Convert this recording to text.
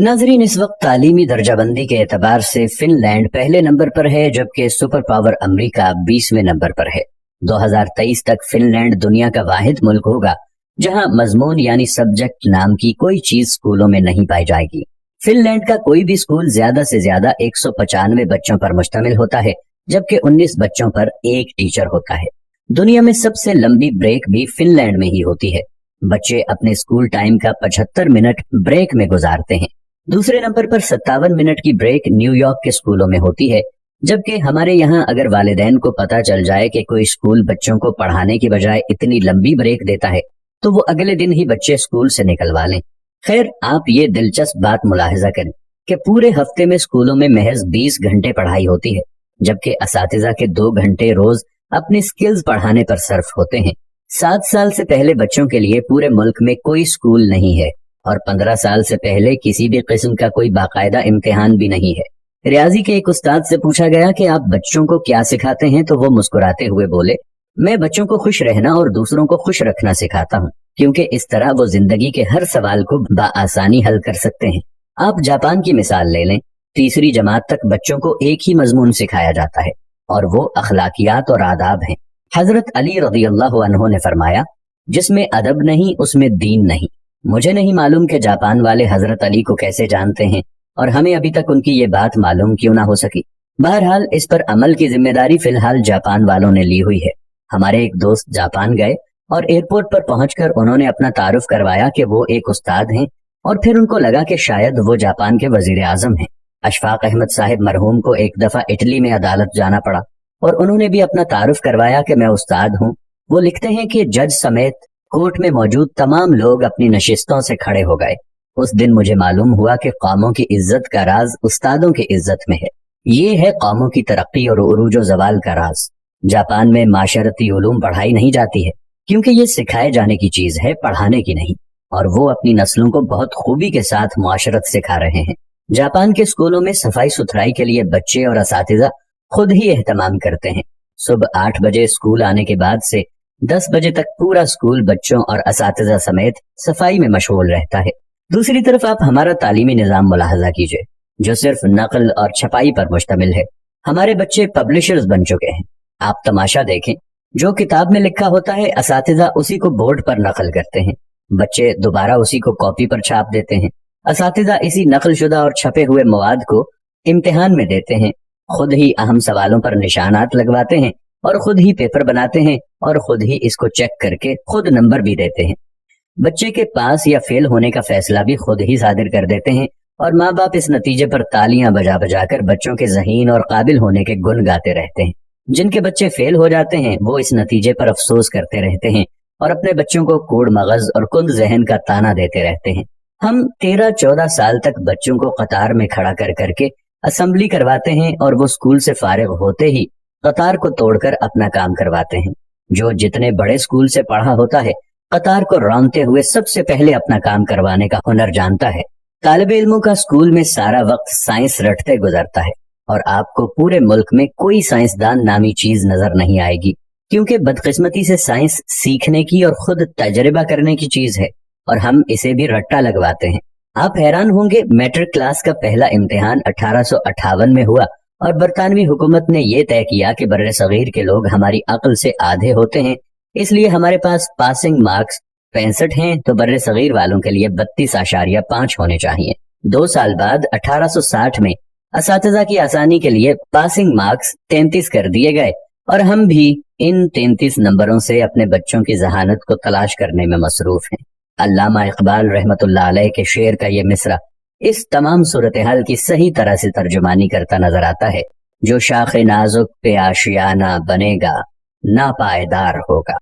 नाजरीन, इस वक्त तालीमी दर्जाबंदी के एतबार से फिनलैंड पहले नंबर पर है, जबकि सुपर पावर अमेरिका 20वें नंबर पर है। 2023 तक फिनलैंड दुनिया का वाहिद मुल्क होगा जहां मजमून यानी सब्जेक्ट नाम की कोई चीज स्कूलों में नहीं पाई जाएगी। फिनलैंड का कोई भी स्कूल ज्यादा से ज्यादा 195 बच्चों पर मुश्तमिल होता है, जबकि 19 बच्चों पर एक टीचर होता है। दुनिया में सबसे लंबी ब्रेक भी फिनलैंड में ही होती है। बच्चे अपने स्कूल टाइम का 75 मिनट ब्रेक में गुजारते हैं। दूसरे नंबर पर 57 मिनट की ब्रेक न्यूयॉर्क के स्कूलों में होती है, जबकि हमारे यहाँ अगर वालिदैन को पता चल जाए कि कोई स्कूल बच्चों को पढ़ाने की बजाय इतनी लंबी ब्रेक देता है तो वो अगले दिन ही बच्चे स्कूल से निकलवा लें। खैर, आप ये दिलचस्प बात मुलाहिजा करें कि पूरे हफ्ते में स्कूलों में महज 20 घंटे पढ़ाई होती है, जबकि असातिज़ा के 2 घंटे रोज अपनी स्किल्स पढ़ाने पर सर्फ होते हैं। 7 साल से पहले बच्चों के लिए पूरे मुल्क में कोई स्कूल नहीं है और 15 साल से पहले किसी भी किस्म का कोई बाकायदा इम्तिहान भी नहीं है। रियाजी के एक उस्ताद से पूछा गया कि आप बच्चों को क्या सिखाते हैं, तो वो मुस्कुराते हुए बोले, मैं बच्चों को खुश रहना और दूसरों को खुश रखना सिखाता हूँ, क्योंकि इस तरह वो जिंदगी के हर सवाल को बआसानी हल कर सकते हैं। आप जापान की मिसाल ले लें। 3री जमात तक बच्चों को एक ही मजमून सिखाया जाता है और वो अखलाकियात और आदाब हैं। हजरत अली रज़ियल्लाहु अन्हु ने फरमाया, जिसमें अदब नहीं उसमें दीन नहीं। मुझे नहीं मालूम कि जापान वाले हजरत अली को कैसे जानते हैं और हमें अभी तक उनकी ये बात मालूम क्यों ना हो सकी। बहरहाल, इस पर अमल की जिम्मेदारी फिलहाल जापान वालों ने ली हुई है। हमारे एक दोस्त जापान गए और एयरपोर्ट पर पहुंचकर उन्होंने अपना तारुफ करवाया कि वो एक उस्ताद हैं, और फिर उनको लगा कि शायद वो जापान के वजीर आजम हैं। अशफाक अहमद साहिब मरहूम को एक दफा इटली में अदालत जाना पड़ा और उन्होंने भी अपना तारुफ करवाया कि मैं उस्ताद हूँ। वो लिखते हैं कि जज समेत कोर्ट में मौजूद तमाम लोग अपनी नशिस्तों से खड़े हो गए। उस दिन मुझे मालूम हुआ कि कौमों की इज्जत का राज उस्तादों की इज्जत में है। ये है कौमों की तरक्की और उरूज व जवाल का राज। जापान में माशरती उलूम पढ़ाई नहीं जाती है, क्योंकि ये सिखाए जाने की चीज है, पढ़ाने की नहीं, और वो अपनी नस्लों को बहुत खूबी के साथ मुआशरत सिखा रहे हैं। जापान के स्कूलों में सफाई सुथराई के लिए बच्चे और असातिज़ा खुद ही एहतमाम करते हैं। सुबह 8 बजे स्कूल आने के बाद से 10 बजे तक पूरा स्कूल बच्चों और असातिज़ा समेत सफाई में मशगूल रहता है। दूसरी तरफ आप हमारा तालीमी निज़ाम मुलाहजा कीजिए, जो सिर्फ नकल और छपाई पर मुश्तमिल है। हमारे बच्चे पब्लिशर्स बन चुके हैं। आप तमाशा देखें, जो किताब में लिखा होता है असातिज़ा उसी को बोर्ड पर नकल करते हैं, बच्चे दोबारा उसी को कॉपी पर छाप देते हैं। असातिज़ा इसी नकल शुदा और छपे हुए मवाद को इम्तिहान में देते हैं, खुद ही अहम सवालों पर निशानात लगवाते हैं और खुद ही पेपर बनाते हैं और खुद ही इसको चेक करके खुद नंबर भी देते हैं। बच्चे के पास या फेल होने का फैसला भी खुद ही सादिर कर देते हैं और माँ बाप इस नतीजे पर तालियां बजा बजा कर बच्चों के ज़हीन और काबिल होने के गुण गाते रहते हैं। जिनके बच्चे फेल हो जाते हैं वो इस नतीजे पर अफसोस करते रहते हैं और अपने बच्चों को कूड़ मगज और कुंद जहन का ताना देते रहते हैं। हम 13-14 साल तक बच्चों को कतार में खड़ा कर करके असेंबली करवाते हैं और वो स्कूल से फारिग होते ही कतार को तोड़कर अपना काम करवाते हैं। जो जितने बड़े स्कूल से पढ़ा होता है, कतार को रौंदते हुए सबसे पहले अपना काम करवाने का हुनर जानता है। तालिबे इल्मों का स्कूल में सारा वक्त साइंस रटते गुजरता है और आपको पूरे मुल्क में कोई साइंसदान नामी चीज नजर नहीं आएगी, क्योंकि बदकिस्मती से साइंस सीखने की और खुद तजर्बा करने की चीज है और हम इसे भी रट्टा लगवाते हैं। आप हैरान होंगे, मैट्रिक क्लास का पहला इम्तिहान 1858 में हुआ और बरतानवी हुकूमत ने यह तय किया कि बर्रे सगीर के लोग हमारी अक्ल से आधे होते हैं, इसलिए हमारे पास पासिंग मार्क्स 65 हैं, तो बर्रे सगीर वालों के लिए 32.5 होने चाहिए। 2 साल बाद 1860 में असातिज़ा की आसानी के लिए पासिंग मार्क्स 33 कर दिए गए और हम भी इन 33 नंबरों से अपने बच्चों की जहानत को तलाश करने में मसरूफ हैं। अल्लामा इकबाल रहमतुल्लाह अलैह के शेर का ये मिसरा इस तमाम सूरत हाल की सही तरह से तर्जुमानी करता नजर आता है। जो शाख नाजुक पे आशियाना बनेगा, ना पायदार होगा।